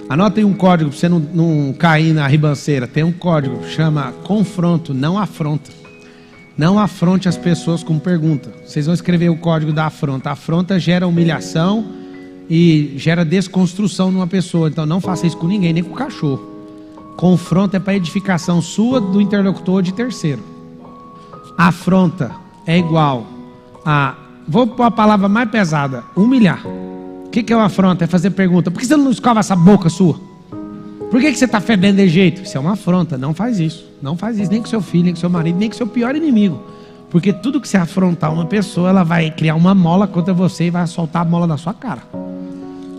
Anota aí um código para você não cair na ribanceira. Tem um código, chama confronto, não afronta. Não afronte as pessoas com pergunta. Vocês vão escrever o código da afronta. A afronta gera humilhação e gera desconstrução numa pessoa. Então não faça isso com ninguém, nem com o cachorro. Confronto é para edificação sua, do interlocutor, de terceiro. Afronta é igual a... Vou pôr a palavra mais pesada: humilhar. O que é uma afronta? É fazer pergunta. Por que você não escova essa boca sua? Por que você está fedendo de jeito? Isso é uma afronta. Não faz isso. Não faz isso nem com seu filho, nem com seu marido, nem com seu pior inimigo. Porque tudo que você afrontar uma pessoa, ela vai criar uma mola contra você e vai soltar a mola na sua cara.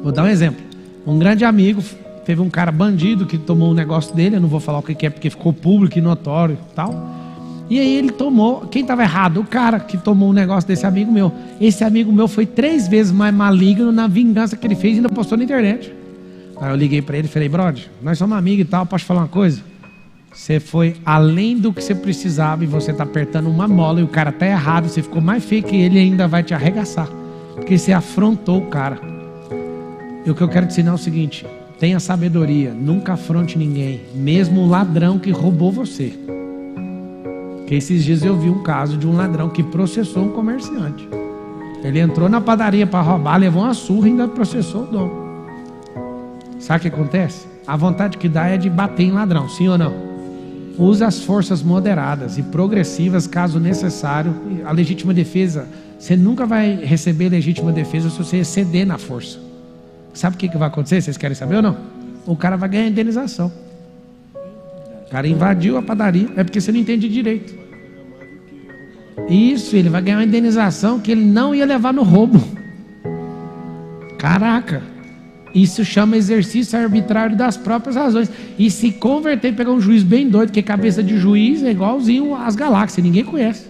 Vou dar um exemplo. Um grande amigo, teve um cara bandido que tomou um negócio dele. Eu não vou falar o que é porque ficou público e notório e tal. E aí ele tomou, quem estava errado? O cara que tomou um negócio desse amigo meu. Esse amigo meu foi 3 vezes mais maligno na vingança que ele fez e ainda postou na internet. Aí eu liguei para ele e falei: brother, nós somos amigos e tal, posso falar uma coisa? Você foi além do que você precisava e você está apertando uma mola e o cara está errado, você ficou mais feio que ele e ainda vai te arregaçar. Porque você afrontou o cara. E o que eu quero te ensinar é o seguinte: tenha sabedoria, nunca afronte ninguém, mesmo o ladrão que roubou você. Porque esses dias eu vi um caso de um ladrão que processou um comerciante. Ele entrou na padaria para roubar, levou uma surra e ainda processou o dono. Sabe o que acontece? A vontade que dá é de bater em ladrão, sim ou não? Usa as forças moderadas e progressivas caso necessário. A legítima defesa, você nunca vai receber legítima defesa se você exceder na força. Sabe o que vai acontecer? Vocês querem saber ou não? O cara vai ganhar indenização. O cara invadiu a padaria, é porque você não entende direito. Isso, ele vai ganhar uma indenização que ele não ia levar no roubo. Caraca, isso chama exercício arbitrário das próprias razões. E se converter e pegar um juiz bem doido, porque cabeça de juiz é igualzinho às galáxias, ninguém conhece.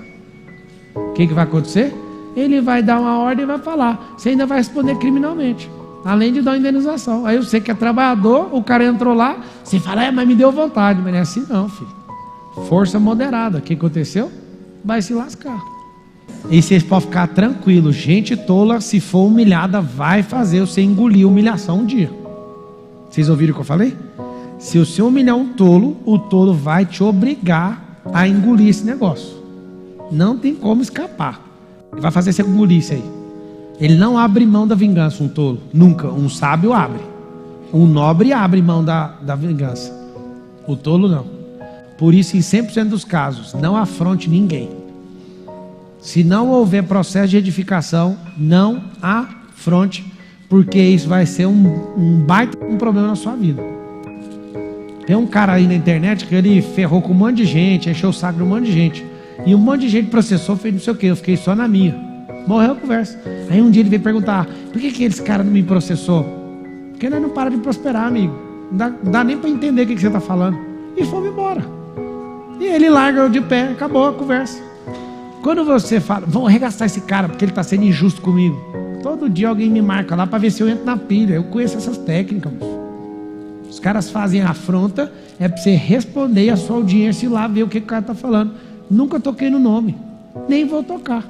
O que vai acontecer? Ele vai dar uma ordem e vai falar. Você ainda vai responder criminalmente, além de dar uma indenização. Aí você que é trabalhador, o cara entrou lá, você fala: mas me deu vontade. Mas não é assim não, filho. Força moderada. O que aconteceu? Vai se lascar. E vocês podem ficar tranquilos. Gente tola, se for humilhada, vai fazer você engolir humilhação um dia. Vocês ouviram o que eu falei? Se você humilhar um tolo, o tolo vai te obrigar a engolir esse negócio. Não tem como escapar. Ele vai fazer você engolir isso aí. Ele não abre mão da vingança, um tolo. Nunca. Um sábio abre. Um nobre abre mão da vingança. O tolo não. Por isso, em 100% dos casos, não afronte ninguém. Se não houver processo de edificação, não afronte, porque isso vai ser um baita problema na sua vida. Tem um cara aí na internet que ele ferrou com um monte de gente, encheu o saco de um monte de gente. E um monte de gente processou, fez não sei o que, eu fiquei só na minha. Morreu a conversa. Aí um dia ele veio perguntar: por que esse cara não me processou? Porque nós não para de prosperar, amigo. Não dá nem para entender o que você está falando. E fomos embora. E ele larga de pé, acabou a conversa. Quando você fala: vamos arregaçar esse cara porque ele está sendo injusto comigo. Todo dia alguém me marca lá para ver se eu entro na pilha. Eu conheço essas técnicas. Os caras fazem a afronta, é para você responder a sua audiência e ir lá ver o que o cara está falando. Nunca toquei no nome, nem vou tocar.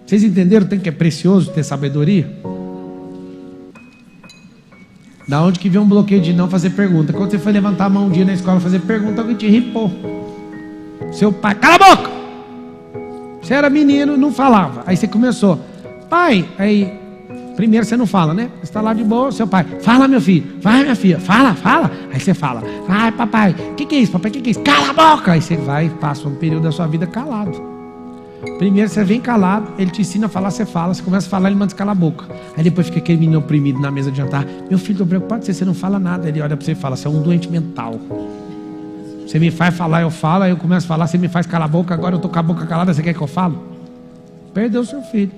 Vocês entenderam? Tem que é precioso ter sabedoria? Da onde que vem um bloqueio de não fazer pergunta? Quando você foi levantar a mão um dia na escola fazer pergunta, alguém te ripou. Seu pai: cala a boca! Você era menino, não falava. Aí você começou: pai. Aí, primeiro você não fala, né? Você está lá de boa, seu pai: fala, meu filho. Vai, minha filha. Fala. Aí você fala: vai, papai. O que é isso, papai? O que é isso? Cala a boca! Aí você vai e passa um período da sua vida calado. Primeiro você vem calado, ele te ensina a falar, você fala. Você começa a falar, ele manda você calar a boca. Aí depois fica aquele menino oprimido na mesa de jantar: meu filho, estou preocupado com você não fala nada. Ele olha para você e fala: você é um doente mental. Você me faz falar, eu falo. Aí eu começo a falar, você me faz calar a boca. Agora eu estou com a boca calada, você quer que eu falo? Perdeu seu filho.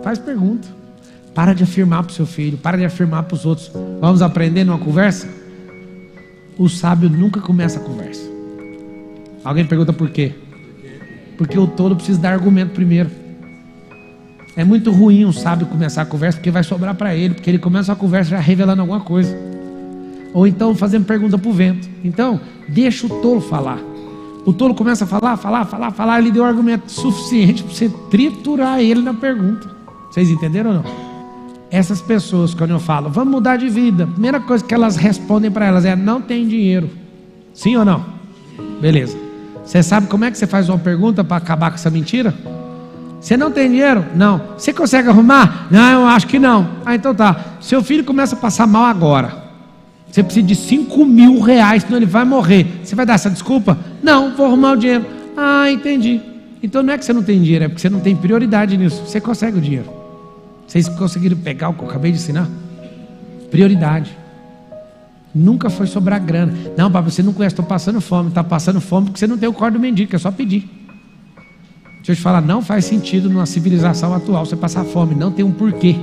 Faz pergunta. Para de afirmar para o seu filho, para de afirmar para os outros. Vamos aprender numa conversa? O sábio nunca começa a conversa. Alguém pergunta por quê? Porque o tolo precisa dar argumento primeiro. É muito ruim um sábio começar a conversa, porque vai sobrar para ele, porque ele começa a conversa já revelando alguma coisa. Ou então fazendo pergunta para o vento. Então, deixa o tolo falar. O tolo começa a falar, ele deu argumento suficiente para você triturar ele na pergunta. Vocês entenderam ou não? Essas pessoas, quando eu falo, vamos mudar de vida, a primeira coisa que elas respondem para elas é: não tem dinheiro. Sim ou não? Beleza. Você sabe como é que você faz uma pergunta para acabar com essa mentira? Você não tem dinheiro? Não. Você consegue arrumar? Não, eu acho que não. Ah, então tá. Seu filho começa a passar mal agora. Você precisa de 5.000 reais, senão ele vai morrer. Você vai dar essa desculpa? Não, vou arrumar o dinheiro. Ah, entendi. Então não é que você não tem dinheiro, é porque você não tem prioridade nisso. Você consegue o dinheiro. Vocês conseguiram pegar o que eu acabei de ensinar? Prioridade. Nunca foi sobrar grana. Não, papai, você não conhece, estou passando fome. Está passando fome porque você não tem o corpo do mendigo, é só pedir. Deixa eu te falar, não faz sentido numa civilização atual você passar fome, não tem um porquê.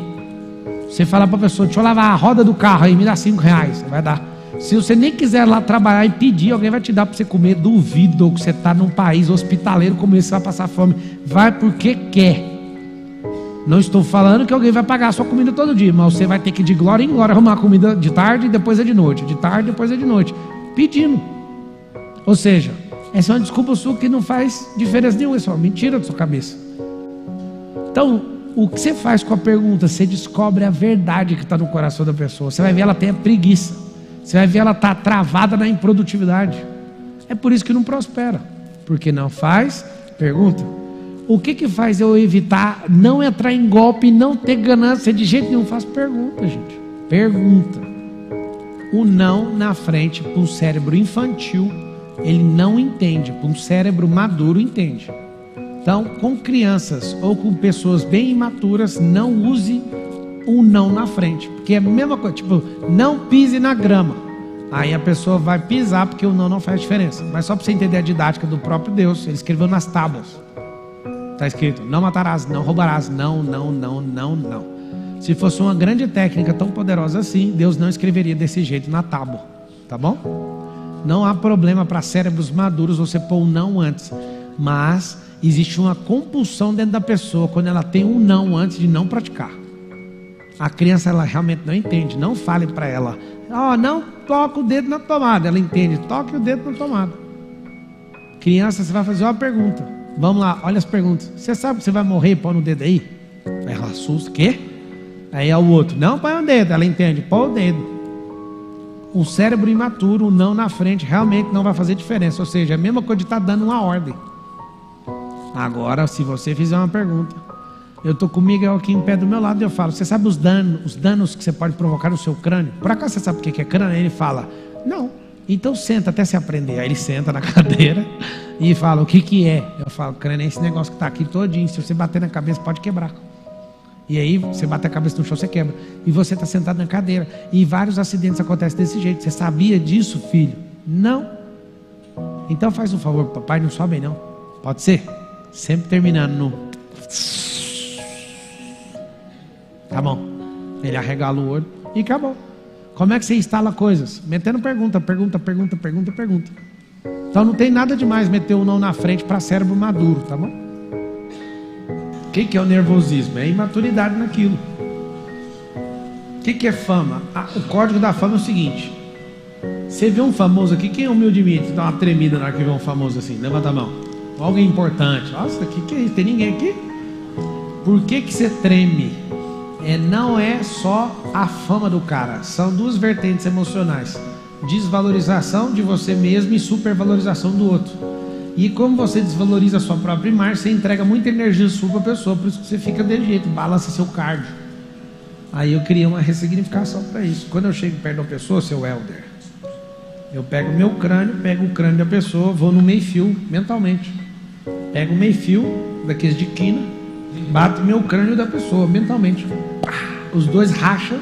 Você falar para a pessoa: deixa eu lavar a roda do carro aí, me dá 5 reais, você vai dar. Se você nem quiser lá trabalhar e pedir, alguém vai te dar para você comer. Duvido que você está num país hospitaleiro como esse, você vai passar fome. Vai porque quer. Não estou falando que alguém vai pagar a sua comida todo dia, mas você vai ter que ir de glória em glória arrumar a comida de tarde e depois é de noite, de tarde e depois é de noite, pedindo. Ou seja, essa é uma desculpa sua que não faz diferença nenhuma, é só mentira da sua cabeça. Então, o que você faz com a pergunta? Você descobre a verdade que está no coração da pessoa. Você vai ver ela tem a preguiça. Você vai ver ela está travada na improdutividade. É por isso que não prospera. Porque não faz pergunta. O que faz eu evitar não entrar em golpe, não ter ganância de jeito nenhum? Faz pergunta, gente. Pergunta. O não na frente para um cérebro infantil, ele não entende. Para um cérebro maduro, entende. Então, com crianças ou com pessoas bem imaturas, não use o não na frente. Porque é a mesma coisa, tipo, não pise na grama. Aí a pessoa vai pisar porque o não faz diferença. Mas só para você entender a didática do próprio Deus, ele escreveu nas tábuas. Está escrito: não matarás, não roubarás, não. Se fosse uma grande técnica tão poderosa assim, Deus não escreveria desse jeito na tábua. Tá bom? Não há problema para cérebros maduros você pôr um não antes. Mas existe uma compulsão dentro da pessoa quando ela tem um não antes de não praticar. A criança, ela realmente não entende. Não fale para ela: não toca o dedo na tomada. Ela entende: toque o dedo na tomada. Criança, você vai fazer uma pergunta. Vamos lá, olha as perguntas. Você sabe que você vai morrer e põe no dedo aí? Ela assusta: quê? Aí é o outro: não põe o dedo. Ela entende: põe o dedo. Um cérebro imaturo, um não na frente, realmente não vai fazer diferença. Ou seja, é a mesma coisa de estar dando uma ordem. Agora, se você fizer uma pergunta, eu estou com o Miguel aqui em pé do meu lado e eu falo: você sabe os danos que você pode provocar no seu crânio? Por acaso você sabe o que é crânio? Aí ele fala: não. Então senta até se aprender. Aí ele senta na cadeira e fala: o que é? Eu falo: crânio é esse negócio que está aqui todinho. Se você bater na cabeça, pode quebrar. E aí você bate a cabeça no chão, você quebra. E você está sentado na cadeira. E vários acidentes acontecem desse jeito. Você sabia disso, filho? Não. Então faz um favor, papai, não sobe não. Pode ser? Sempre terminando no... Tá bom. Ele arregala o olho e acabou. Como é que você instala coisas? Metendo pergunta. Então não tem nada demais meter o não na frente para cérebro maduro, tá bom? O que é o nervosismo? É a imaturidade naquilo. O que é fama? O código da fama é o seguinte: você vê um famoso aqui, quem é humildemente dá uma tremida na hora que vê um famoso assim? Levanta a mão. Alguém importante. Nossa, que é isso? Tem ninguém aqui? Por que você treme? Não é só a fama do cara. São duas vertentes emocionais: desvalorização de você mesmo e supervalorização do outro. E como você desvaloriza a sua própria imagem, você entrega muita energia sua para a pessoa. Por isso que você fica desse jeito, balança seu cardio. Aí eu criei uma ressignificação para isso. Quando eu chego perto da pessoa, seu Helder, eu pego o meu crânio, pego o crânio da pessoa, vou no meio-fio mentalmente. Pego o meio-fio daqueles de quina, bato meu crânio da pessoa mentalmente. Os dois racham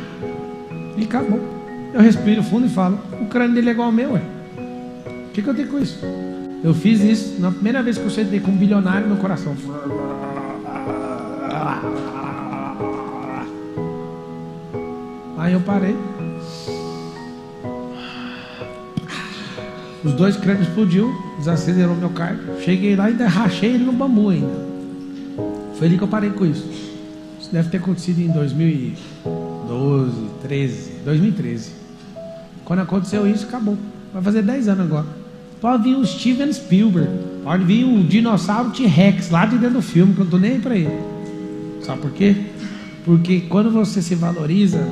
e acabou. Eu respiro fundo e falo: o crânio dele é igual ao meu, ué. O que eu tenho com isso? Eu fiz isso na primeira vez que eu sentei com um bilionário no coração. Aí eu parei. Os dois crânios explodiu, desacelerou meu cardio. Cheguei lá e ainda rachei ele no bambu ainda. Foi ali que eu parei com isso. Isso deve ter acontecido em 2013. Quando aconteceu isso, acabou. Vai fazer 10 anos agora. Pode vir o Steven Spielberg, pode vir o dinossauro T-Rex lá de dentro do filme, que eu não estou nem aí para ele. Sabe por quê? Porque quando você se valoriza,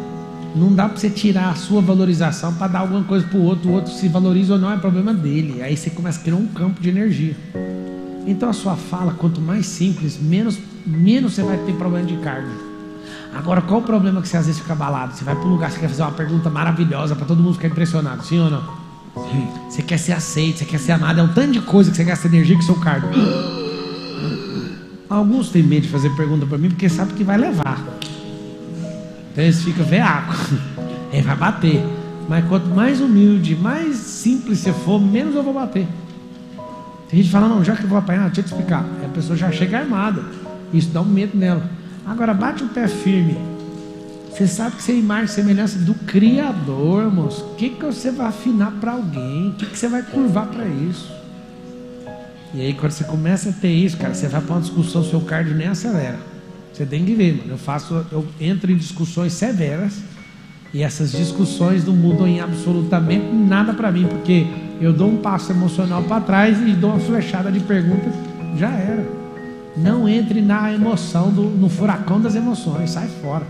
não dá para você tirar a sua valorização para dar alguma coisa para o outro se valoriza ou não, é problema dele. Aí você começa a criar um campo de energia. Então a sua fala, quanto mais simples, menos você vai ter problema de carga. Agora, qual o problema que você às vezes fica abalado? Você vai para um lugar, você quer fazer uma pergunta maravilhosa para todo mundo ficar impressionado, sim ou não? Sim. Você quer ser aceito, você quer ser amado, é um tanto de coisa que você gasta energia com o seu cargo. Alguns têm medo de fazer pergunta para mim porque sabem que vai levar. Então eles ficam veaco, aí vai bater. Mas quanto mais humilde, mais simples você for, menos eu vou bater. Tem gente que fala, não, já que eu vou apanhar, deixa eu te explicar. Aí a pessoa já chega armada. Isso dá um medo nela. Agora bate o pé firme. Você sabe que você é imagem e semelhança do Criador, moço. O que você vai afinar para alguém? O que você vai curvar para isso? E aí quando você começa a ter isso, cara, você vai para uma discussão, seu cardio nem acelera. Você tem que ver, mano. Eu entro em discussões severas e essas discussões não mudam em absolutamente nada para mim, porque eu dou um passo emocional para trás e dou uma flechada de perguntas, já era. Não entre na emoção, no furacão das emoções, sai fora.